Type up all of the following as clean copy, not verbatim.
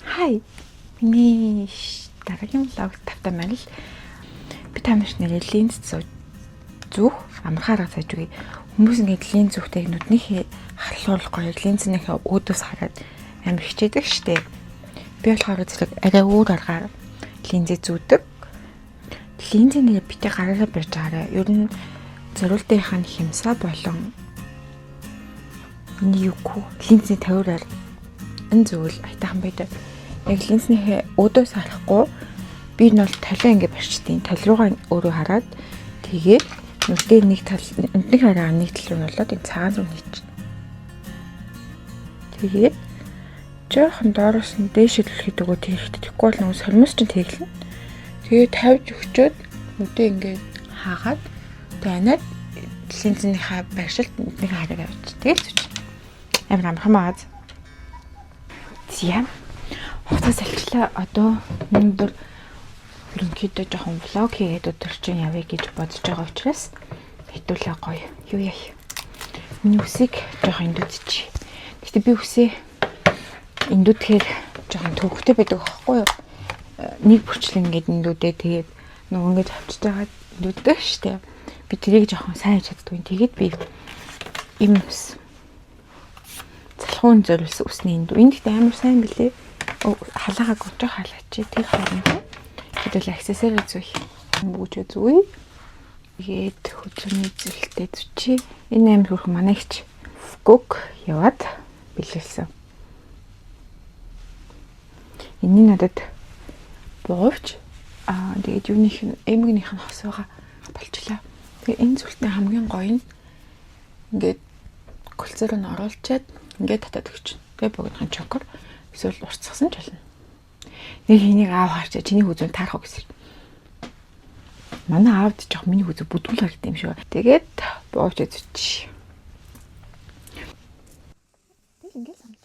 Хай. Миний дараагийн влог тавтай маань л би танарт нэр линз зүөх амархаараа сайж үгүй. Хүмүүс ингээд линз зүхтэйг нүднийхээ халуулахгүй линзнийхээ өөдөөс хараад амар хичээдэг штеп. Би болохоор зэрэг арай өөр аргаар линзээ зүүдэг. Линзийн нэр битээ гараараа барьж байгаарай. Ер нь зориултынхаа хямсаа болон юугүй линзний тавиураар энэ зүйл айтайхан байдаг. Яг линзнийхээ өөдөөс харахгүй би нь бол талаа ингэ барьчдیں۔ Тал руугаа өөрөө хараад тэгээд нүдний нэг тал нүдний хараа нэг тал руу болоод энэ цагаан руу нийч. Тэгээд жоохон доороос нь дээш илэрхэд өгөө тэгэхдээ тэгэхгүй бол нөгөө сормос чинь тэглэн. Тэгээд тавьж өгчөөд нүдээ ингээд хаагаад танаад линзнийхаа барьшилт нүдний хараа авч. Тэгээд зүч. Амар амархан. Тийм. Хотоос алчлаа одоо өнөөдөр ерөнхийдөө жоохон влог хийгээд өдөржин явъя гэж бодож байгаа учраас хэдүүлээ гоё. Юу яа. Миний үсийг жоохон индүдчих. Гэтэ би үсээ индүтгэхээр жоохон төвхтэй байдаг аахгүй юу? Нэг бүрчлэн ингээд индүдээ тэгээд нөгөө ингээд авчиж байгаа индүддэг штэ. Би тэрийг жоохон сайн чаддгүй. Тэгээд би им ус залхуун зориулсан үсний индү. Энд ихтэй амар сайн билээ. Халаагаа гожоо халаач. Тэр хоорондоо хэдүүл аксессуар зүй. Бүгд зүй. Тэгээд хөдөлгөөний зүйлтэй зүчи. Энэ амар хөрх манайч гүг яваад бэлгэлсэн. Энийн надад боовч тэгээд юуных нь эмгэнийх нь хосоогоо болчлаа. Тэгээд энэ зүйлтэй хамгийн гоё нь ингээд кулцээр нь оруулчаад ингээд татаад өгч. Тэгээд богдохын чокор эсвэл уртсгсан ч болно. Нэг энийг аав харчаа чиний хүзүүн таарах гэсэн. Манай аавд жоох миний хүзүү бүдүүл харагдсан юм шүү. Тэгээд боовч үзчих. Тэг ингээд самч.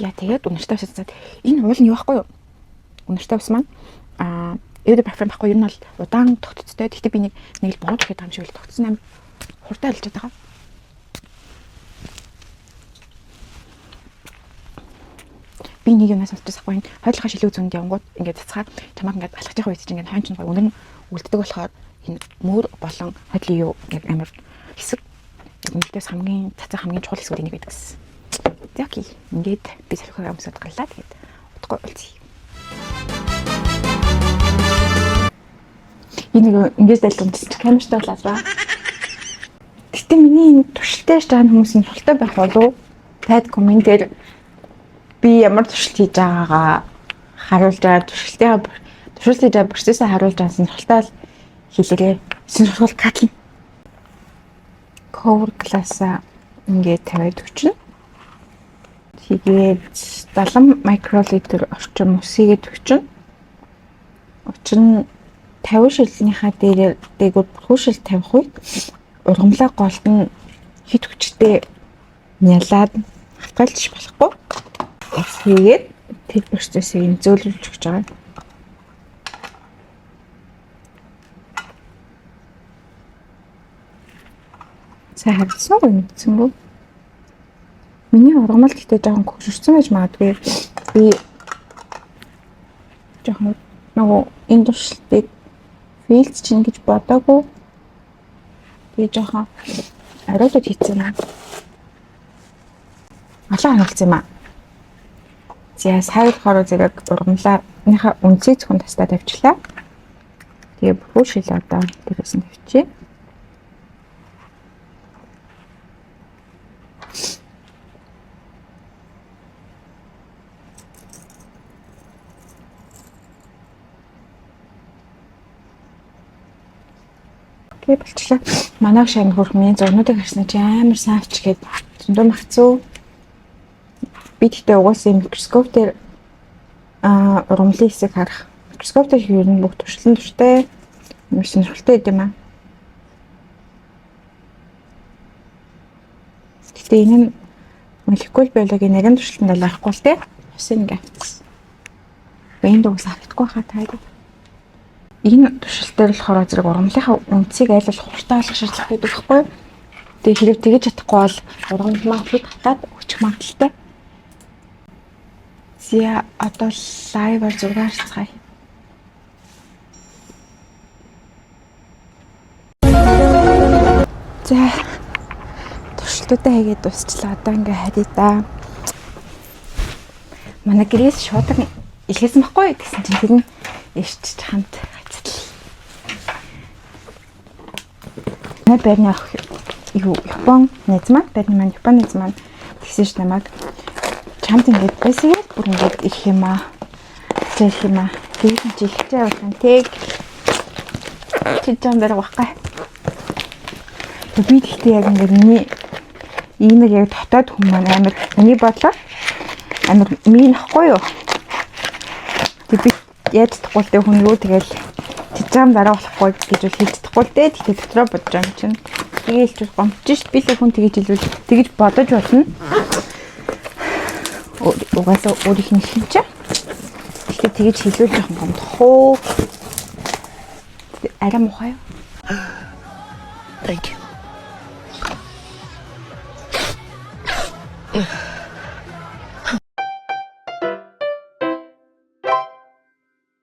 Яа тэгээд үнэртэй усаад энэ уул нь юу байхгүй юу? Үнэртэй ус маань эвдэ парфюм байхгүй юм бол удаан тогтцтой. Гэхдээ би нэг л боод гэхэд байгаа юм шиг л тогтсон амар хурдан алж байгаа. Би нэг юмас сонсчихсахгүй энэ хойлохоо шилүү зүүнд явгууд ингээд цацгаа чамаг ингээд алхаж байгаа үед чинь ингээд хойн чинь өнөр нь үлддэг болохоор энэ мөр болон хойлын юу яг амар хэсэг өмнөдөөс хамгийн цацаа хамгийн чухал хэсгүүд энийг байдаг гэсэн. За окей. Ингээд би салхигаа өмсөд галлаа тэгээд утгагүй уулзъя. Энэ ингээд дайлгын камертай болоо. Гэтэ миний энэ туршилттай байгаа хүмүүс нь туршилттай байх болов таад комментээр би ямар туршилт хийж байгаагаа харуулж байгаа туршилтын процессыг харуулж байгаа сонирхолтой хэлээрэй. Сонирхол катлын cover glass-а ингээд тавиад өчнө. Тэгээд 70 микролитр орчим үсгээд өчнө. Учир нь 50 шилнийхаа дээр дээгүүр хөөшил тавих үед ургамлаа голд нь хит хүчтэй нялаад хатгалж болохгүй. Тэгээд тэр процессыг зөөлрүүлж өгч байгаа. Сайн харагдсан уу мэдсэнгүү? Миний ургамал гэхдээ жоохон хөвшөрсөн байж магадгүй. Би жоохон нөгөө энэ туршилтыг фейлд чинь гэж бодоогүй. Би жоохон ариутад хийсэн юм. Алаа хаалцсан юм аа. За саяхаар зэрэг ургамлааныхаа үнцийг зөвхөн тастаа тавьчлаа. Тэгээ бүх шил одоо дээрээс нь тавьчих. Окей болчихлоо. Манай шань хөрхмийн зурнуудыг харснаа чи амар саавч гээд зөндөө махцуу. Би тэгтээ угаасаа микроскоп дээр ургамлын хэсэг харах. Микроскоп дээр ер нь бүх туршлан турштай маш сонирхолтой юм аа. Тэгтээ энэ нь молекул биологийн нарийн туршилтанд алахгүй л те. Усын ингээ авчихсан. Энд угсаа харагдахгүй хаа таагүй. Энэ туршилтаар болохоор зэрэг ургамлынхаа үндсийг айл болох хурдан алгах шаардлага гэдэг байхгүй юу? Тэгээ хэрэг тэгэж чадахгүй бол ургамлаа хэд хатаад өчих магадaltaй. Зя одоо лайваар зургаар цай. За туршилтуудаа хийгээд дуусчлаа. Одоо ингээ харъя да. Манай гэрээс шуудан илгээсэн байхгүй гэсэн чинь тэр нь ирчиж хамт хацлаа. Манай байрны ах Япон найз маань, байрны маань Япон найз маань тэгсэн ш намайг чамд ингээд байсан яг бүр ингээд их юм аа. Тэгэх юм аа. Тэгээд чи ихтэй явсан тэг. Чи жам дээр баггүй. Би тэгтээ яг ингээд миний иймэр яг дотоод хүмүүс маань амар миний бодлоо амар минь ахгүй юу. Тэг би яаж чадахгүй л хүн юу тэгэл чижаам дараа болохгүй гэж үл хэлж чадахгүй л дээ. Тэгтээ дотроо бодож байгаа юм чинь. Тэгээл ч гомдож шít би л хүн тэгэж хэлвэл тэгэж бодож болно. Угаасаа өөрийнх нь хэлж. Тэгтээ тэгэж хэлвэл жоохон гомдох уу. Арай мухаа юу? Thank you.